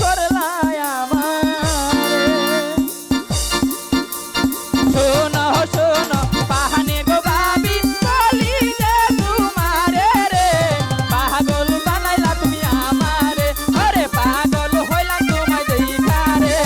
করলাই আমারে। শোনো শোনো পাহানে গো ভাবি বলি যে তোমারে রে, পাগল বানাইলা তুমি আমারে, ওরে পাগল হইলাম তোমায় দেখা রে।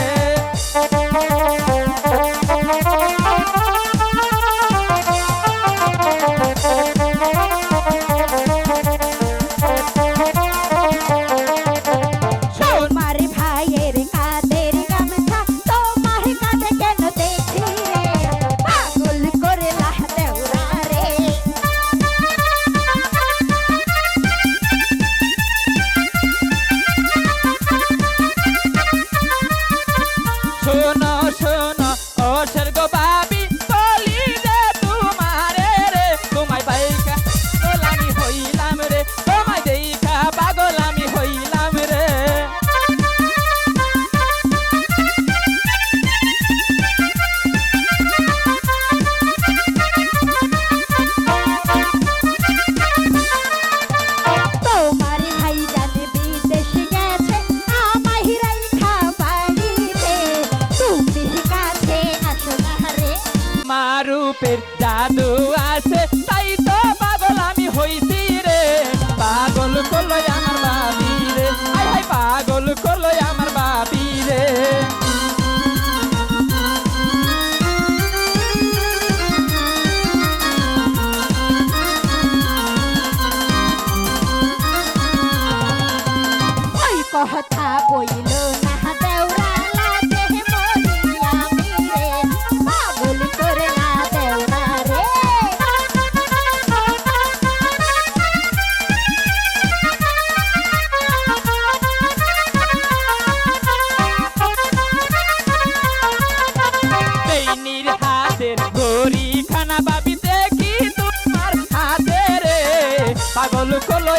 শোনো শোনো ও স্বর্গ ভাবি বলি যে তোমারে রে, তোমায় পাইকা পাগল আমি হইলাম রে, তোমায় দেখা পাগল আমি হইলাম রে। রূপের জাদু আছে তাই তো পাগল আমি হইছি রে, পাগল করলো আমার বাবি রে, হাই হাই পাগল করলো আমার বাবি রে। ওই কথা কইল না দেওরা লাগে মরি আমি রে, পাগল করলা দেওরা রে। বেইনির হাতের ঘড়ি খানা ভাবি দেখি তোমার হাতে রে, পাগল করলো